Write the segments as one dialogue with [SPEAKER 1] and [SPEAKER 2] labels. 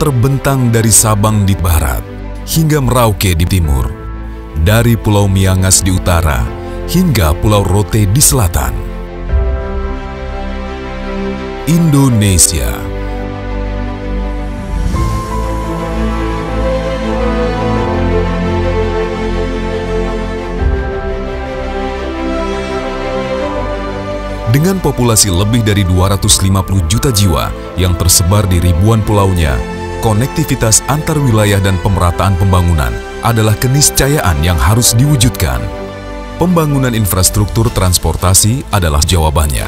[SPEAKER 1] terbentang dari Sabang di barat hingga Merauke di timur, dari Pulau Miangas di utara hingga Pulau Rote di selatan. Indonesia dengan populasi lebih dari 250 juta jiwa yang tersebar di ribuan pulaunya, konektivitas antar wilayah dan pemerataan pembangunan adalah keniscayaan yang harus diwujudkan. Pembangunan infrastruktur transportasi adalah jawabannya.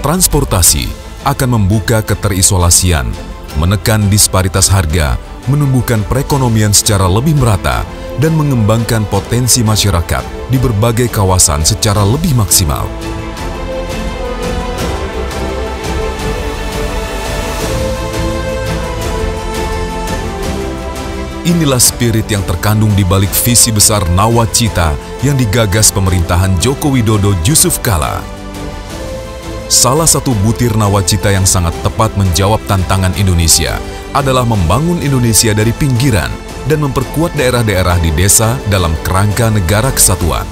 [SPEAKER 1] Transportasi akan membuka keterisolasian, menekan disparitas harga, menumbuhkan perekonomian secara lebih merata, dan mengembangkan potensi masyarakat di berbagai kawasan secara lebih maksimal. Inilah spirit yang terkandung di balik visi besar Nawacita yang digagas pemerintahan Joko Widodo Yusuf Kala. Salah satu butir nawacita yang sangat tepat menjawab tantangan Indonesia adalah membangun Indonesia dari pinggiran dan memperkuat daerah-daerah di desa dalam kerangka negara kesatuan.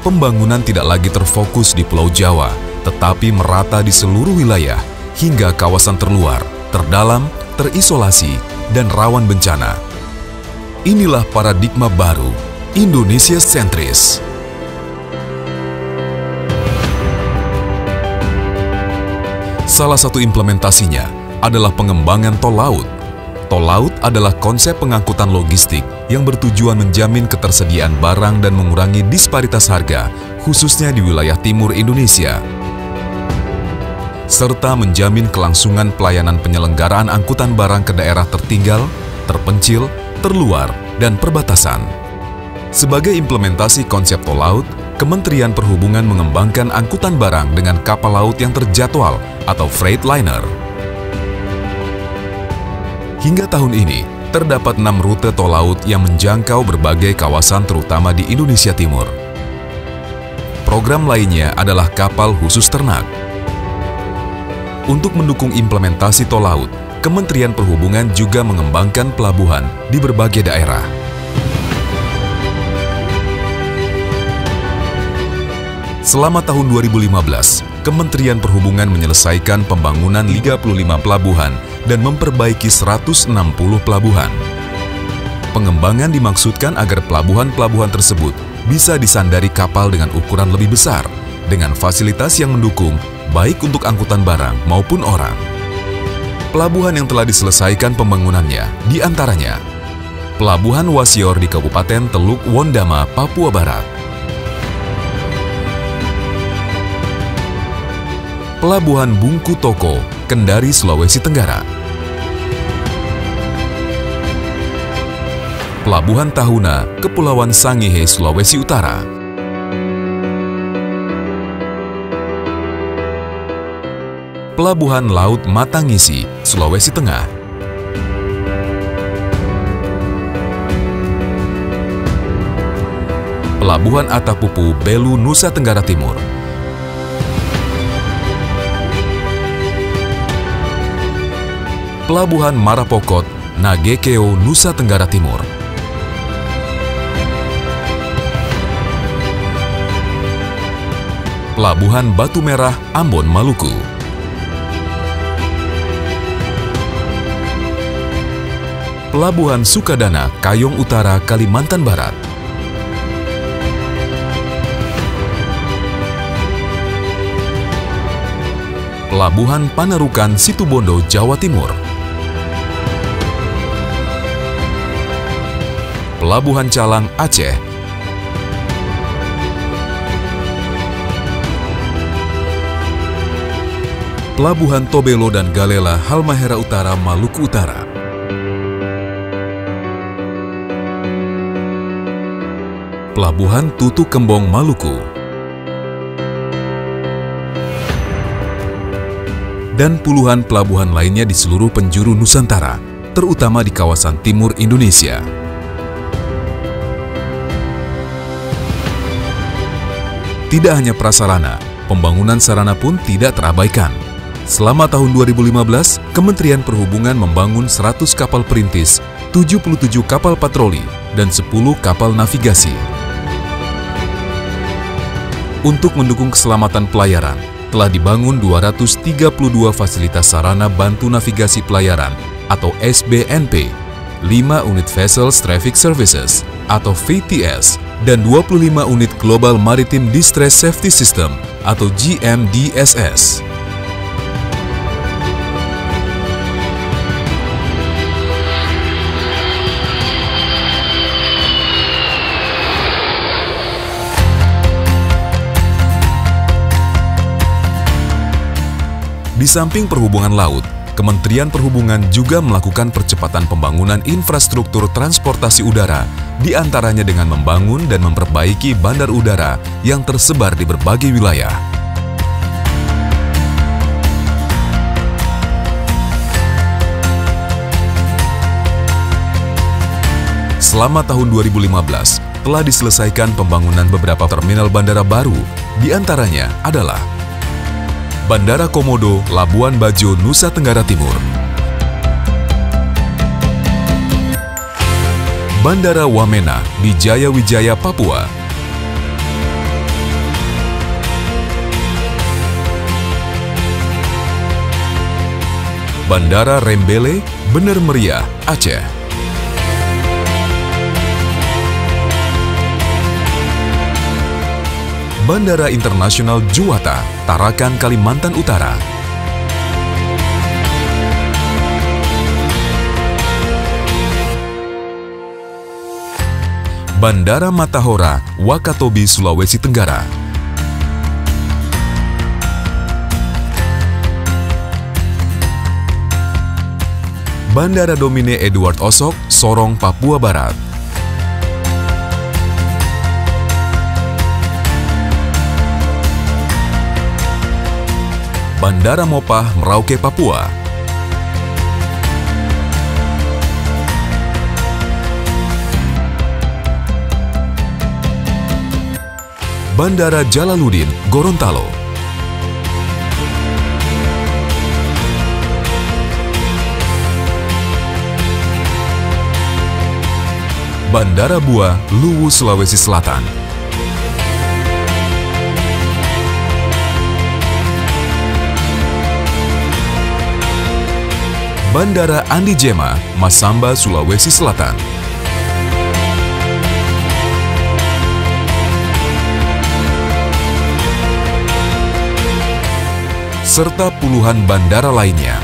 [SPEAKER 1] Pembangunan tidak lagi terfokus di Pulau Jawa, tetapi merata di seluruh wilayah hingga kawasan terluar, terdalam, terisolasi, dan rawan bencana. Inilah paradigma baru, Indonesia sentris. Salah satu implementasinya adalah pengembangan tol laut. Tol laut adalah konsep pengangkutan logistik yang bertujuan menjamin ketersediaan barang dan mengurangi disparitas harga, khususnya di wilayah timur Indonesia, serta menjamin kelangsungan pelayanan penyelenggaraan angkutan barang ke daerah tertinggal, terpencil, terluar, dan perbatasan. Sebagai implementasi konsep tol laut, Kementerian Perhubungan mengembangkan angkutan barang dengan kapal laut yang terjadwal atau freight liner. Hingga tahun ini, terdapat 6 rute tol laut yang menjangkau berbagai kawasan terutama di Indonesia Timur. Program lainnya adalah kapal khusus ternak. Untuk mendukung implementasi tol laut, Kementerian Perhubungan juga mengembangkan pelabuhan di berbagai daerah. Selama tahun 2015, Kementerian Perhubungan menyelesaikan pembangunan 35 pelabuhan dan memperbaiki 160 pelabuhan. Pengembangan dimaksudkan agar pelabuhan-pelabuhan tersebut bisa disandari kapal dengan ukuran lebih besar, dengan fasilitas yang mendukung baik untuk angkutan barang maupun orang. Pelabuhan yang telah diselesaikan pembangunannya diantaranya Pelabuhan Wasior di Kabupaten Teluk Wondama, Papua Barat, Pelabuhan Bungku Toko, Kendari, Sulawesi Tenggara, Pelabuhan Tahuna, Kepulauan Sangihe, Sulawesi Utara, Pelabuhan Laut Matangisi, Sulawesi Tengah, Pelabuhan Atapupu, Belu, Nusa Tenggara Timur, Pelabuhan Marapokot, Nagekeo, Nusa Tenggara Timur, Pelabuhan Batu Merah, Ambon, Maluku, Pelabuhan Sukadana, Kayong Utara, Kalimantan Barat, Pelabuhan Panarukan, Situbondo, Jawa Timur, Pelabuhan Calang, Aceh, Pelabuhan Tobelo dan Galela, Halmahera Utara, Maluku Utara, Pelabuhan Tutu Kembong, Maluku, dan puluhan pelabuhan lainnya di seluruh penjuru Nusantara, terutama di kawasan timur Indonesia. Tidak hanya prasarana, pembangunan sarana pun tidak terabaikan. Selama tahun 2015, Kementerian Perhubungan membangun 100 kapal perintis, 77 kapal patroli, dan 10 kapal navigasi. Untuk mendukung keselamatan pelayaran, telah dibangun 232 fasilitas sarana bantu navigasi pelayaran atau SBNP, 5 unit Vessels Traffic Services atau VTS, dan 25 unit Global Maritime Distress Safety System atau GMDSS. Di samping perhubungan laut, Kementerian Perhubungan juga melakukan percepatan pembangunan infrastruktur transportasi udara, di antaranya dengan membangun dan memperbaiki bandar udara yang tersebar di berbagai wilayah. Selama tahun 2015, telah diselesaikan pembangunan beberapa terminal bandara baru, di antaranya adalah Bandara Komodo, Labuan Bajo, Nusa Tenggara Timur. Bandara Wamena di Jayawijaya, Papua. Bandara Rembele, Bener Meriah, Aceh. Bandara Internasional Juwata, Tarakan, Kalimantan Utara. Bandara Matahora, Wakatobi, Sulawesi Tenggara. Bandara Domine Edward Osok, Sorong, Papua Barat. Bandara Mopah, Merauke, Papua. Bandara Jalaluddin, Gorontalo. Bandara Bua, Luwu, Sulawesi Selatan. Bandara Andi Jema, Masamba, Sulawesi Selatan. Serta puluhan bandara lainnya.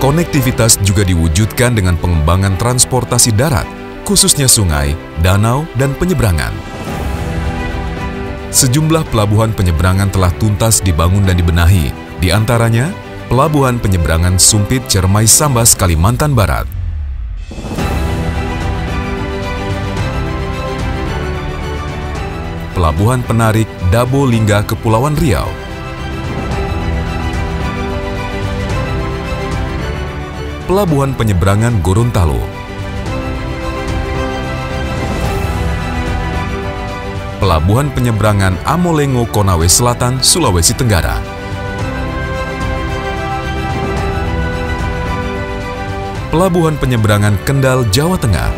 [SPEAKER 1] Konektivitas juga diwujudkan dengan pengembangan transportasi darat, khususnya sungai, danau, dan penyeberangan. Sejumlah pelabuhan penyeberangan telah tuntas dibangun dan dibenahi, di antaranya Pelabuhan Penyeberangan Sumpit Cermai Sambas, Kalimantan Barat. Pelabuhan Penarik Dabo Lingga, Kepulauan Riau. Pelabuhan Penyeberangan Gorontalo. Pelabuhan Penyeberangan Amolengo, Konawe Selatan, Sulawesi Tenggara. Pelabuhan Penyeberangan Kendal, Jawa Tengah.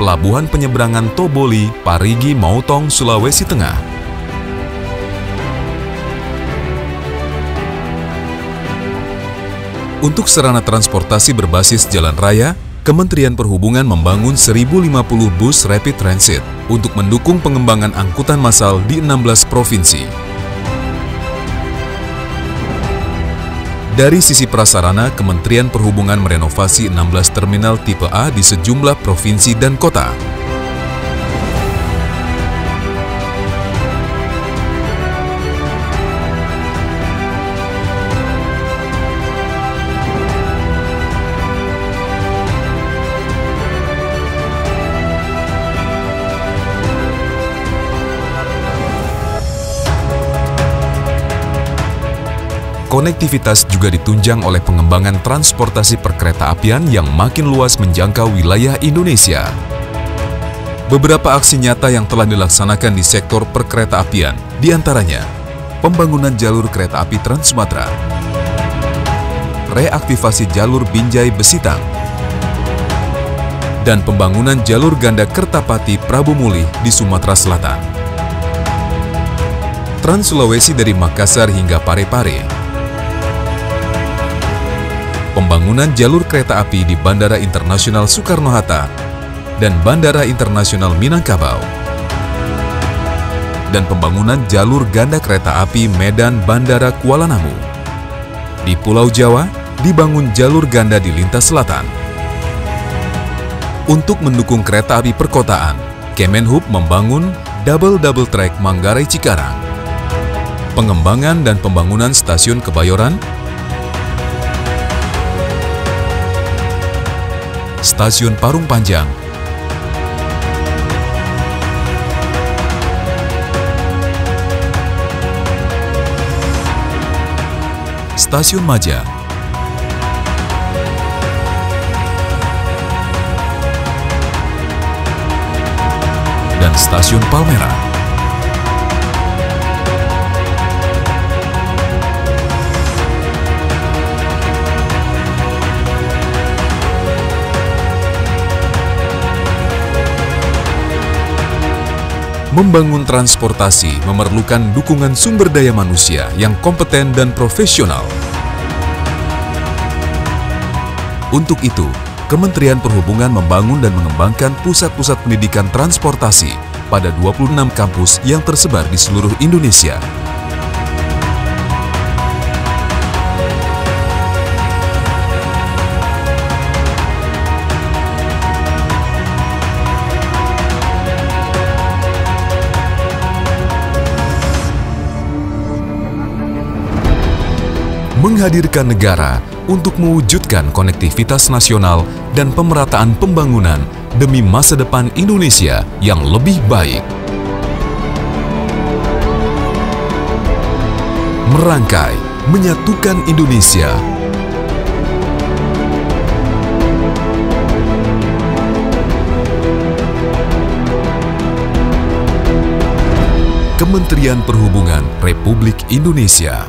[SPEAKER 1] Pelabuhan Penyeberangan Toboli, Parigi, Mautong, Sulawesi Tengah. Untuk sarana transportasi berbasis jalan raya, Kementerian Perhubungan membangun 1.050 bus Rapid Transit untuk mendukung pengembangan angkutan massal di 16 provinsi. Dari sisi prasarana, Kementerian Perhubungan merenovasi 16 terminal tipe A di sejumlah provinsi dan kota. konektivitas juga ditunjang oleh pengembangan transportasi perkereta-apian yang makin luas menjangkau wilayah Indonesia. Beberapa aksi nyata yang telah dilaksanakan di sektor perkereta-apian, diantaranya pembangunan jalur kereta api Trans Sumatera, reaktivasi jalur Binjai Besitang, dan pembangunan jalur ganda Kertapati Prabu Mulih di Sumatera Selatan. Trans Sulawesi dari Makassar hingga Parepare, pembangunan jalur kereta api di Bandara Internasional Soekarno-Hatta dan Bandara Internasional Minangkabau, dan pembangunan jalur ganda kereta api Medan Bandara Kuala Namu. Di Pulau Jawa, dibangun jalur ganda di lintas selatan. Untuk mendukung kereta api perkotaan, Kemenhub membangun double track Manggarai Cikarang, pengembangan dan pembangunan stasiun Kebayoran, stasiun Parung Panjang, stasiun Maja, dan stasiun Palmerah. Membangun transportasi memerlukan dukungan sumber daya manusia yang kompeten dan profesional. Untuk itu, Kementerian Perhubungan membangun dan mengembangkan pusat-pusat pendidikan transportasi pada 26 kampus yang tersebar di seluruh Indonesia. Menghadirkan negara untuk mewujudkan konektivitas nasional dan pemerataan pembangunan demi masa depan Indonesia yang lebih baik. Merangkai, menyatukan Indonesia. Kementerian Perhubungan Republik Indonesia.